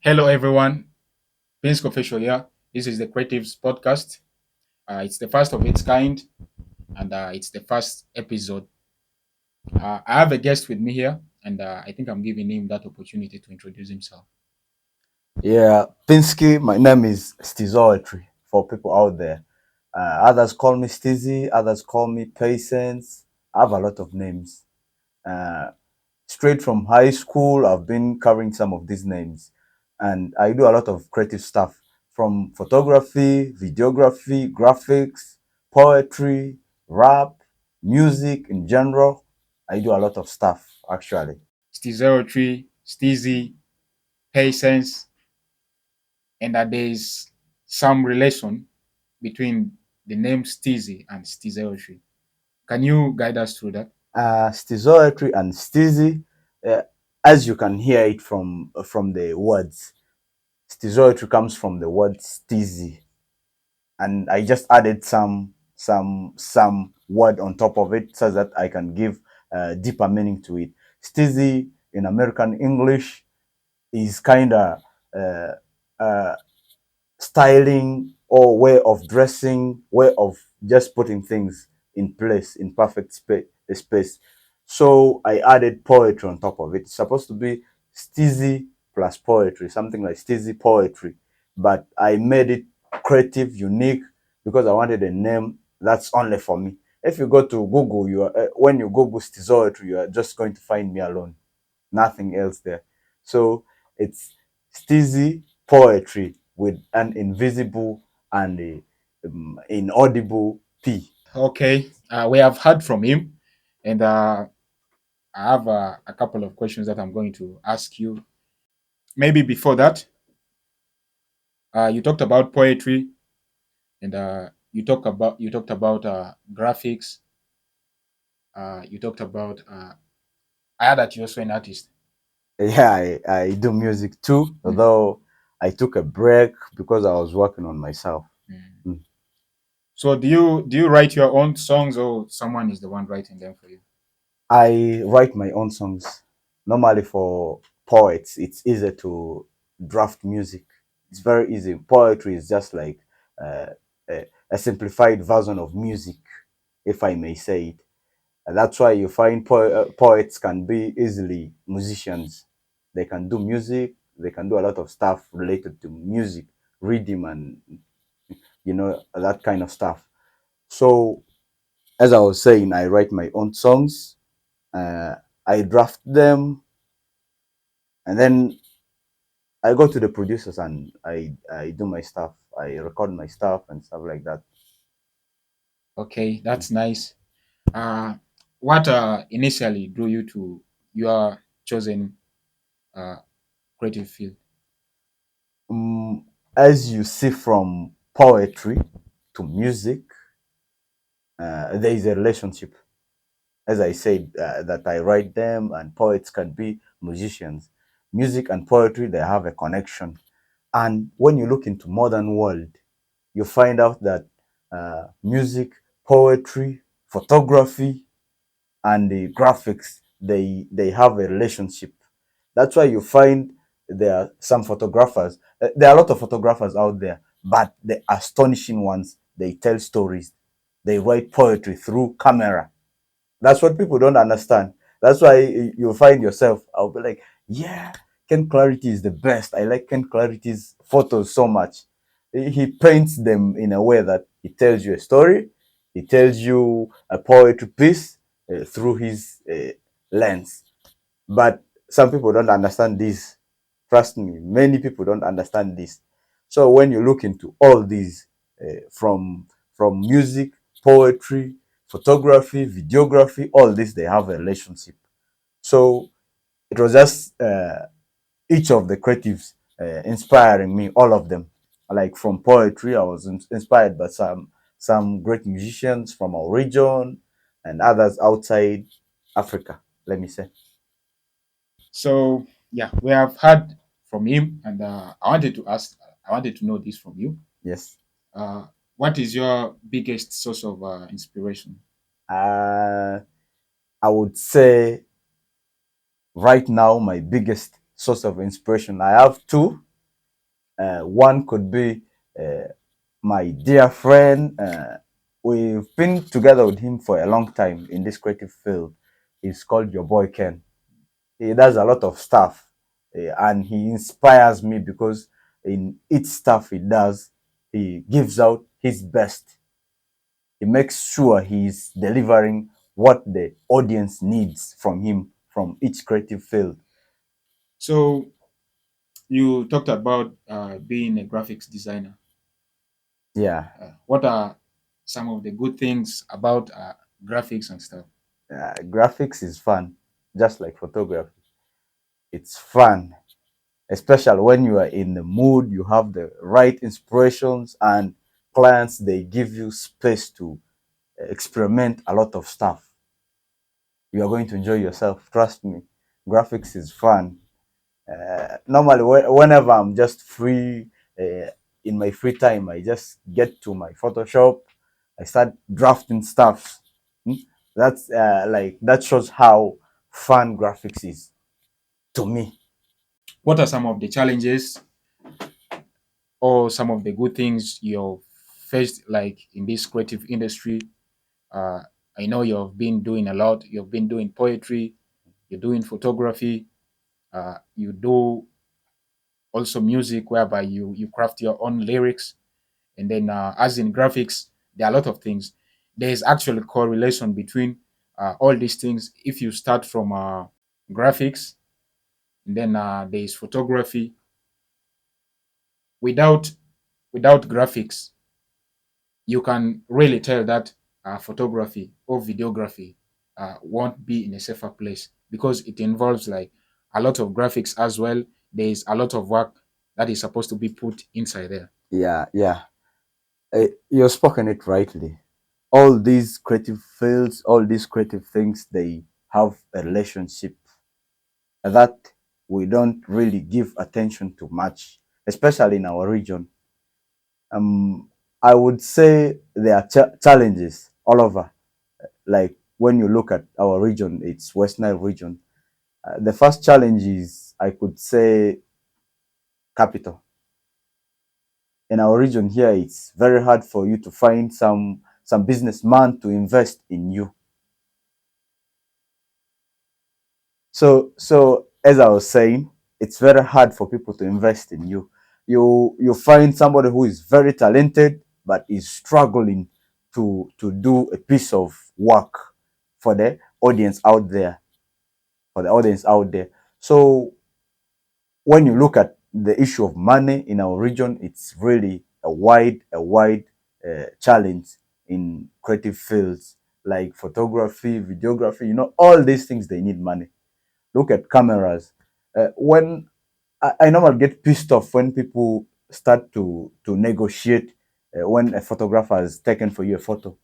Hello, everyone. Vince Official here. This is the Creatives Podcast. It's the first of its kind, and it's the first episode. I have a guest with me here, and I think I'm giving him that opportunity to introduce himself. Yeah, Pinsky, my name is Stizoetry for people out there. Others call me Stizzy, others call me Patience. I have a lot of names. Uh, Straight from high school, I've been covering some of these names. And I do a lot of creative stuff from photography, videography, graphics, poetry, rap, music in general. I do a lot of stuff actually. Stizerotree, Steezy, Patience, and that there's some relation between the name Steezy and Stizerotree. Can you guide us through that? Stizoetry and Stizy, uh, as you can hear it from the words. Stizoetry comes from the word stizy, and I just added some word on top of it so that I can give deeper meaning to it. Stizy in American English is kind of uh, uh, styling or way of dressing, way of just putting things in place in perfect space. So I added poetry on top of it. It's supposed to be steezy plus poetry, something like steezy poetry. But I made it creative, unique, because I wanted a name that's only for me. If you go to Google, you are when you Google steezoetry, you are just going to find me alone, nothing else there. So it's steezy poetry with an invisible and inaudible P. Okay, we have heard from him, and I have a couple of questions that I'm going to ask you. Maybe before that, you talked about poetry, and you talked about graphics. You talked about. I heard that you're also an artist. Yeah, I do music too, Mm, although I took a break because I was working on myself. mm. Mm. So do you write your own songs, or someone is the one writing them for you? I write my own songs. Normally for poets, it's easy to draft music. It's very easy. Poetry is just like uh, a simplified version of music, if I may say it. And that's why you find poets can be easily musicians. They can do music. They can do a lot of stuff related to music, rhythm, and that kind of stuff. So, as I was saying, I write my own songs. Uh, I draft them, and then I go to the producers and I do my stuff. I record my stuff and stuff like that. Okay, that's nice. Uh, what initially drew you to your chosen uh, creative field? Um, as you see from poetry to music, there is a relationship. As I said, that I write them, and poets can be musicians. Music and poetry, they have a connection. And when you look into modern world, you find out that music, poetry, photography, and the graphics, they have a relationship. That's why you find there are some photographers. There are a lot of photographers out there, but the astonishing ones, they tell stories. They write poetry through camera. That's what people don't understand. That's why you find yourself. I'll be like, yeah, Ken Clarity is the best. I like Ken Clarity's photos so much. He paints them in a way that he tells you a story. He tells you a poetry piece through his lens. But some people don't understand this. Trust me, many people don't understand this. So when you look into all these, from music, poetry, photography, videography, all this, they have a relationship. So it was just each of the creatives inspiring me, all of them. Like from poetry, I was inspired by some great musicians from our region and others outside Africa, let me say. So yeah, we have heard from him, and I wanted to know this from you. Yes. Uh, what is your biggest source of inspiration? Uh, I would say right now, my biggest source of inspiration, I have two. One could be uh, my dear friend. We've been together with him for a long time in this creative field. He's called your boy Ken. He does a lot of stuff, and he inspires me because in each stuff he does, he gives out his best. He makes sure he's delivering what the audience needs from him from each creative field. So you talked about being a graphics designer. Yeah, What are some of the good things about graphics and stuff? graphics is fun, just like photography. It's fun, especially when you are in the mood, you have the right inspirations, and clients they give you space to experiment a lot of stuff. You are going to enjoy yourself. Trust me, graphics is fun. Normally, whenever I'm just free, uh, in my free time, I just get to my Photoshop. I start drafting stuff. Hmm? That's like that shows how fun graphics is to me. What are some of the challenges or some of the good things you've faced, like in this creative industry? Uh, I know you've been doing a lot. You've been doing poetry. You're doing photography. You do also music, whereby you craft your own lyrics. And then, as in graphics, there are a lot of things. There is actually correlation between all these things. If you start from graphics, and then there is photography. Without graphics, you can really tell that photography or videography won't be in a safer place, because it involves like a lot of graphics as well. There is a lot of work that is supposed to be put inside there. Yeah, yeah. You've spoken it rightly. All these creative fields, all these creative things, they have a relationship that we don't really give attention to much, especially in our region. Um, I would say there are challenges all over. Like when you look at our region, it's West Nile region. The first challenge is, I could say, capital. In our region here, it's very hard for you to find some businessman to invest in you. So as I was saying, it's very hard for people to invest in you. You find somebody who is very talented but is struggling to do a piece of work for the audience out there, for the audience out there. So when you look at the issue of money in our region, it's really a wide challenge in creative fields like photography, videography. All these things they need money. Look at cameras. When I normally get pissed off when people start to negotiate when a photographer has taken for you a photo.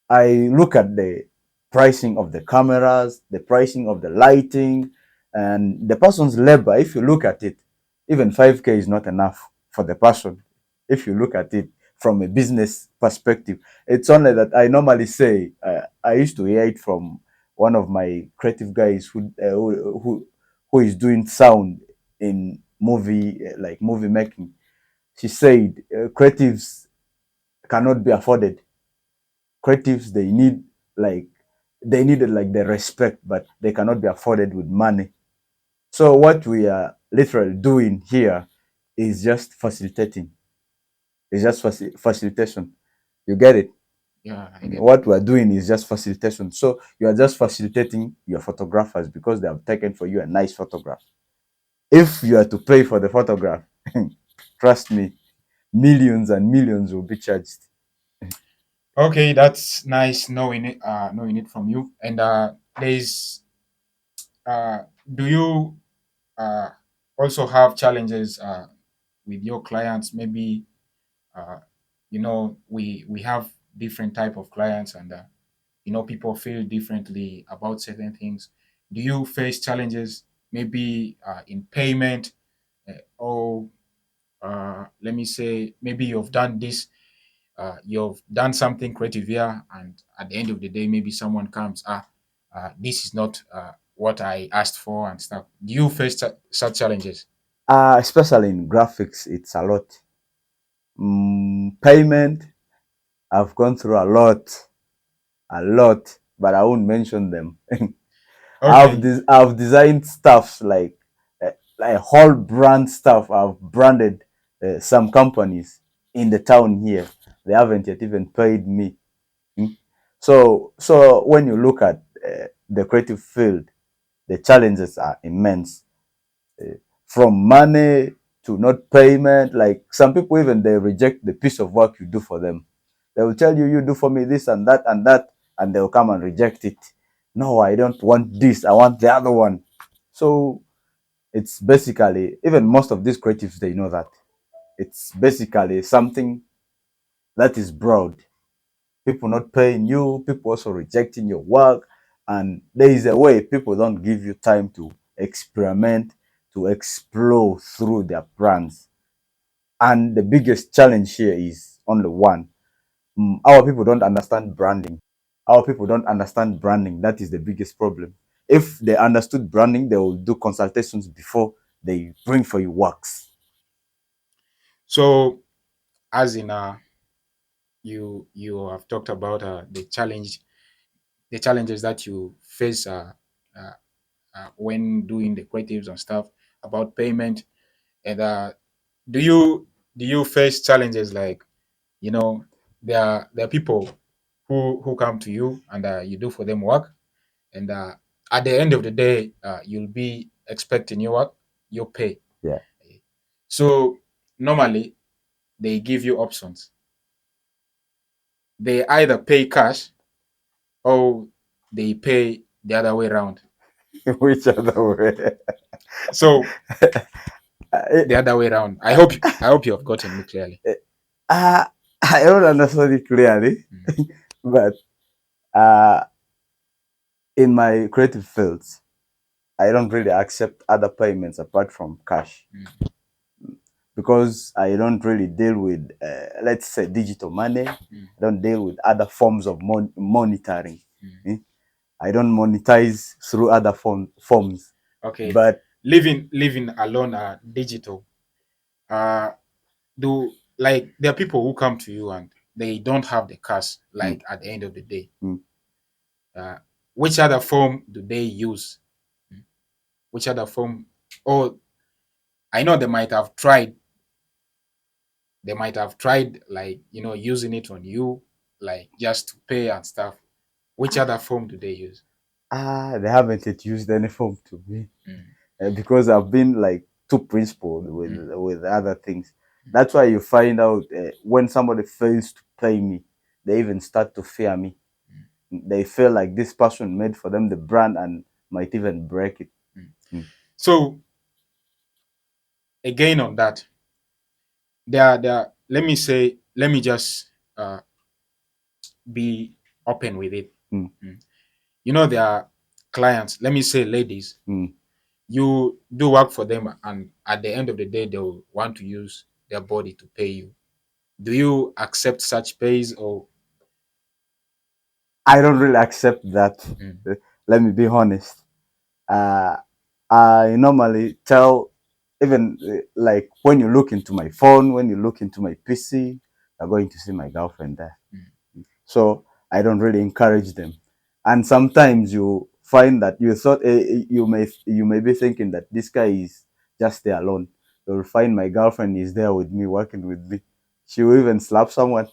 I look at the pricing of the cameras, the pricing of the lighting, and the person's labor. If you look at it, even 5K is not enough for the person. If you look at it from a business perspective, it's only that I normally say, I used to hear it from one of my creative guys who is doing sound in movie, like movie making. She said, creatives cannot be afforded. Creatives like they needed like the respect, but they cannot be afforded with money. So what we are literally doing here is just facilitating. It's just facilitation. You get it? Yeah, I get that. What we are doing is just facilitation. So you are just facilitating your photographers because they have taken for you a nice photograph. If you are to pay for the photograph, trust me, millions and millions will be charged. Okay, that's nice knowing it from you. And there's do you uh, also have challenges with your clients? Maybe uh, we have different type of clients, and people feel differently about certain things. Do you face challenges maybe in payment, or let me say maybe you've done something creative here, and at the end of the day maybe someone comes, this is not what I asked for and stuff. Do you face such challenges? Especially in graphics, it's a lot. Payment, I've gone through a lot, but I won't mention them. Okay. I've designed stuffs like whole brand stuff. I've branded some companies in the town here. They haven't yet even paid me. Mm. So when you look at the creative field, the challenges are immense. Uh, from money to not payment, like some people even they reject the piece of work you do for them. They will tell you, you do for me this and that, and they'll come and reject it. No, I don't want this. I want the other one. So it's basically, even most of these creatives, they know that it's basically something that is broad. People not paying you, people also rejecting your work, and there is a way people don't give you time to experiment, to explore through their brands. And the biggest challenge here is only one. Our people don't understand branding. Our people don't understand branding. That is the biggest problem. If they understood branding, they will do consultations before they bring for you works. So, as in, you have talked about the challenges that you face uh, when doing the creatives and stuff about payment. And do you face challenges like, you know, there are people who come to you and you do for them work, and at the end of the day, you'll be expecting your pay. Yeah. So normally they give you options. They either pay cash or they pay the other way around. Which other way? So Uh, the other way around. I hope you have gotten me clearly. uh, I don't understand it clearly, Mm, but uh, in my creative fields, I don't really accept other payments apart from cash mm, because I don't really deal with, let's say, digital money. I mm, don't deal with other forms of monitoring. mm. Eh? I don't monetize through other forms. Okay, But living alone digital. Uh, do like there are people who come to you and they don't have the cash mm, like at the end of the day. mm, Uh, which other form do they use? Mm. Which other form? Or I know they might have tried like using it on you, like just to pay and stuff. Which other form do they use? they haven't yet used any form to me. Mm, Because I've been like too principled mm, with other things. That's why you find out when somebody fails to pay me, they even start to fear me. mm, They feel like this person made for them the brand and might even break it. mm. Mm, So again on that, let me just be open with it. mm, Mm. There are clients, let me say ladies, mm. you do work for them, and at the end of the day, they'll want to use their body to pay you. Do you accept such pays or? I don't really accept that. Mm, Let me be honest. Uh, I normally tell, even like when you look into my phone, when you look into my PC, you're going to see my girlfriend there. mm. So I don't really encourage them. And sometimes you find that you thought you may be thinking that this guy is just there alone. You'll find my girlfriend is there with me, working with me. She will even slap someone.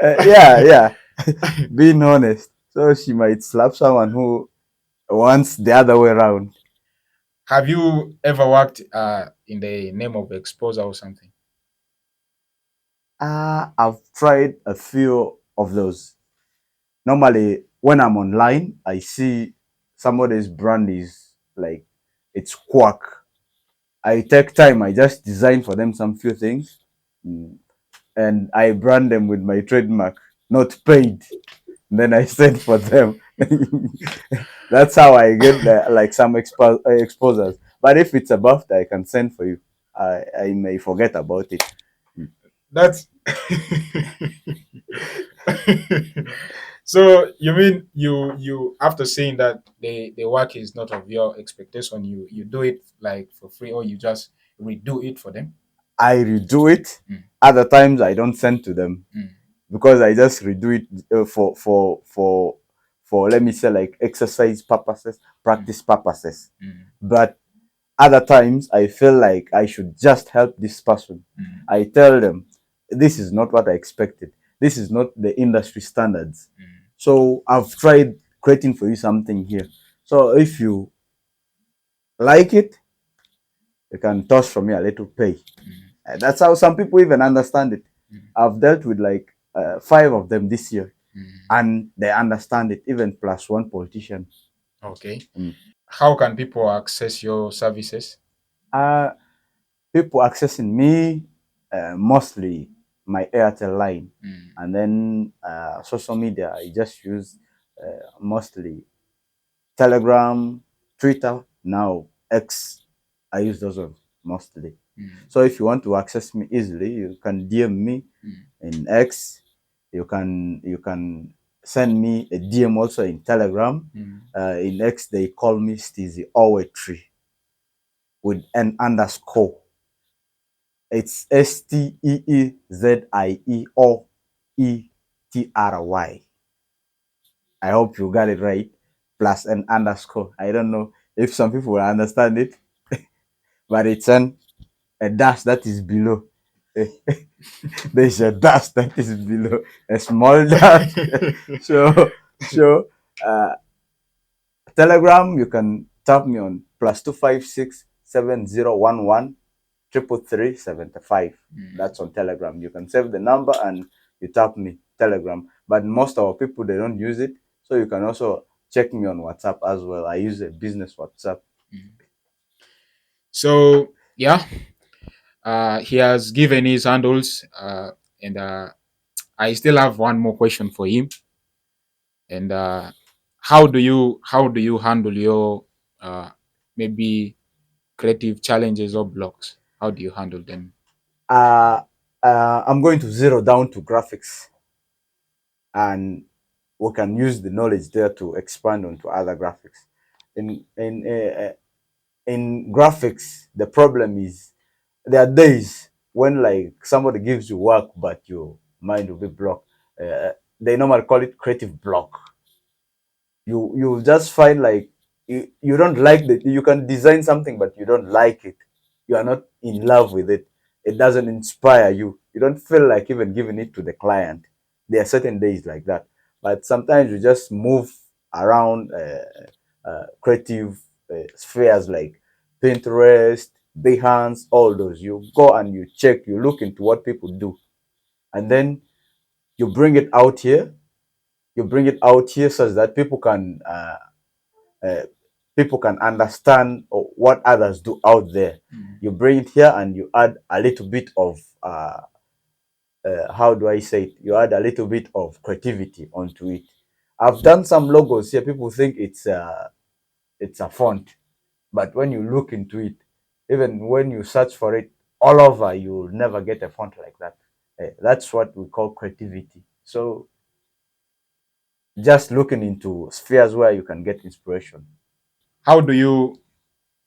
Yeah, yeah. Being honest, so she might slap someone who wants the other way around. Have you ever worked in the name of exposure or something? I've tried a few of those. Normally, when I'm online, I see somebody's brand is like it's quack. I take time. I just design for them some few things, mm, and I brand them with my trademark, not paid. Then I send for them. That's how I get like some exposures. But if it's above that, I can send for you. I may forget about it. That's So you mean you after saying that the work is not of your expectation, you do it like for free, or you just redo it for them? I redo it. Mm, Other times I don't send to them mm, because I just redo it for let me say like exercise purposes, mm, practice purposes. mm, But other times I feel like I should just help this person. mm, I tell them this is not what I expected. This is not the industry standards. mm, So I've tried creating for you something here. So if you like it, you can toss from me a little pay. mm, That's how some people even understand it. mm, I've dealt with like five of them this year, mm. and they understand it. Even plus one politician. Okay. Mm. How can people access your services? Uh, People accessing me mostly my Airtel line, Mm, and then social media. I just use mostly Telegram, Twitter, now X. I use those ones mostly. mm, So if you want to access me easily, you can DM me mm, in X. You can send me a DM also in Telegram. mm. In X they call me Steezy Owetry with an underscore. It's STEEZIEOETRY. I hope you got it right. Plus an underscore. I don't know if some people will understand it, but it's a dash that is below. There's a dash that is below a small dash. So uh, Telegram, you can tap me on +256 7011 333 75. Mm. That's on Telegram. You can save the number and you tap me Telegram. But most of our people they don't use it, so you can also check me on WhatsApp as well. I use a business WhatsApp. Mm. So yeah, he has given his handles, and I still have one more question for him. And how do you handle your maybe creative challenges or blocks? How do you handle them? Uh, I'm going to zero down to graphics, and we can use the knowledge there to expand onto other graphics. In graphics, the problem is there are days when like somebody gives you work, but your mind will be blocked. They normally call it creative block. You just find like you don't like that. You can design something, but you don't like it. You are not in love with it. It doesn't inspire you. You don't feel like even giving it to the client. There are certain days like that, but sometimes you just move around creative spheres like Pinterest, Behance, all those. You go and you check, you look into what people do, and then you bring it out here. You bring it out here so that uh, people can understand what others do out there. Mm. You bring it here and you add a little bit of how do I say it? You add a little bit of creativity onto it. I've done some logos here. People think it's a font, but when you look into it, even when you search for it all over, you'll never get a font like that. That's what we call creativity. So just looking into spheres where you can get inspiration. How do you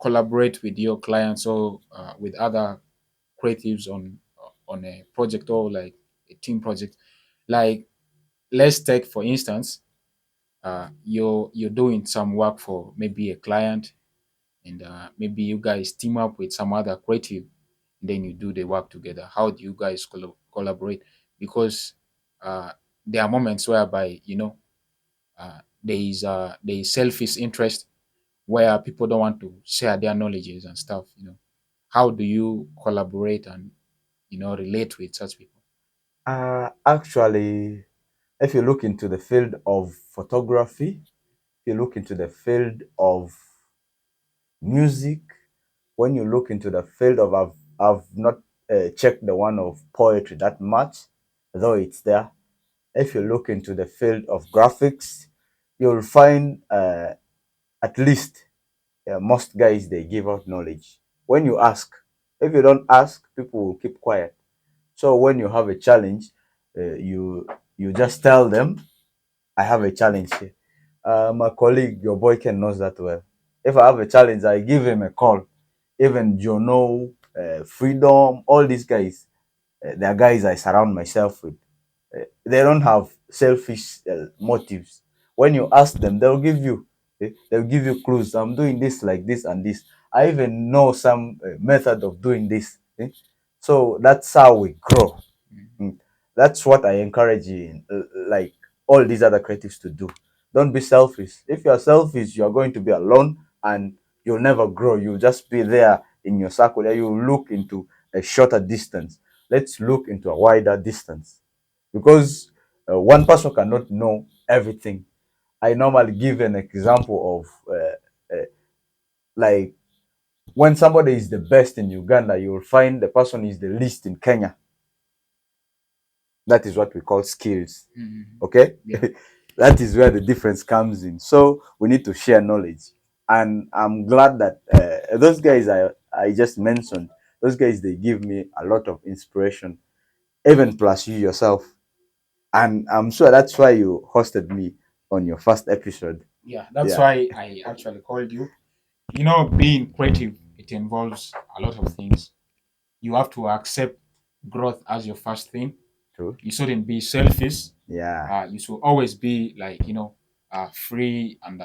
collaborate with your clients or with other creatives on a project or like a team project? Like, let's take for instance, you're doing some work for maybe a client, and maybe you guys team up with some other creative, then you do the work together. How do you guys collaborate? Because uh, there are moments whereby there is selfish interest where people don't want to share their knowledges and stuff. How do you collaborate and relate with such people? Actually, if you look into the field of photography, if you look into the field of music, when you look into the field of, I've not checked the one of poetry that much, though it's there. If you look into the field of graphics, you'll find at least most guys they give out knowledge. When you ask, if you don't ask, people will keep quiet. So when you have a challenge, you just tell them, I have a challenge here. My colleague, your boy Ken knows that well. If I have a challenge, I give him a call. Even Jono, Freedom, all these guys, they are guys I surround myself with. They don't have selfish motives. When you ask them, they'll give you clues. I'm doing this like this and this. I even know some method of doing this. So that's how we grow. Mm. That's what I encourage you in, like all these other creatives to do. Don't be selfish. If you're selfish, you're going to be alone and you'll never grow. You'll just be there in your circle. You look into a shorter distance. Let's look into a wider distance because one person cannot know everything. I normally give an example of like when somebody is the best in Uganda, you will find the person is the least in Kenya. That is what we call skills. Mhm. Okay. Yeah, That is where the difference comes in. So we need to share knowledge, and I'm glad that those guys I just mentioned, those guys, they give me a lot of inspiration, even plus you yourself. And I'm sure that's why you hosted me on your first episode. yeah. That's Yeah, why I actually called you. You know, being creative, it involves a lot of things. You have to accept growth as your first thing. true. You shouldn't be selfish. Yeah, You should always be like, free and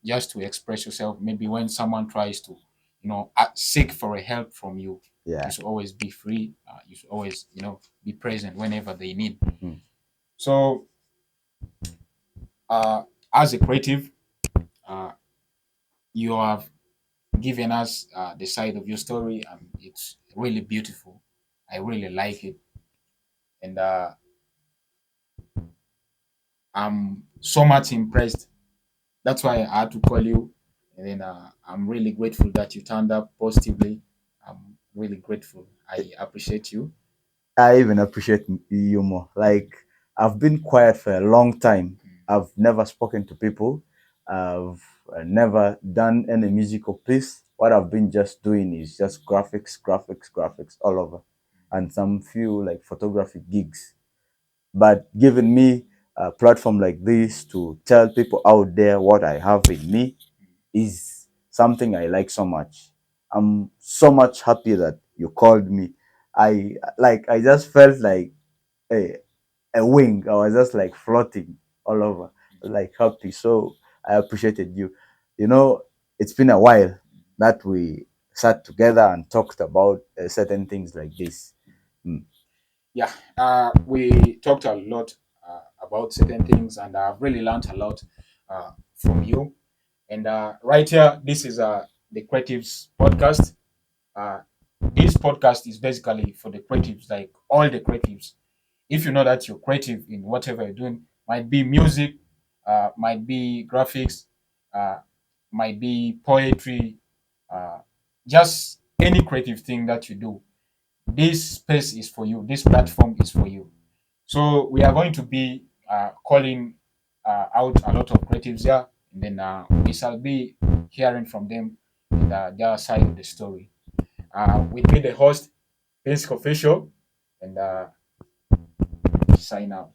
just to express yourself. Maybe when someone tries to, seek for a help from you, you yeah. should always be free. You should always, be present whenever they need. Mhm. So, uh, as a creative, uh, you have given us the side of your story, and it's really beautiful. I really like it, and I'm so much impressed. That's why I had to call you, and then I'm really grateful that you turned up positively. I'm really grateful. I appreciate you. I even appreciate you more. Like, I've been quiet for a long time. I've never spoken to people. I've never done any musical piece. What I've been just doing is just graphics, graphics, graphics all over, and some few like photography gigs. But giving me a platform like this to tell people out there what I have in me is something I like so much. I'm so much happy that you called me. I just felt like a, a wing. I was just like floating all over, like happy. So I appreciated you. You know, it's been a while that we sat together and talked about certain things like this. Mm. Yeah, we talked a lot about certain things, and I've really learned a lot from you. And right here, this is the Creatives podcast. Uh, this podcast is basically for the creatives, like all the creatives. If you know that you're creative in whatever you're doing, might be music, might be graphics, uh, might be poetry, uh, just any creative thing that you do, this space is for you. This platform is for you. So we are going to be calling out a lot of creatives here, and then we shall be hearing from them their side of the story. With me, the host, Vince Official, and sign out.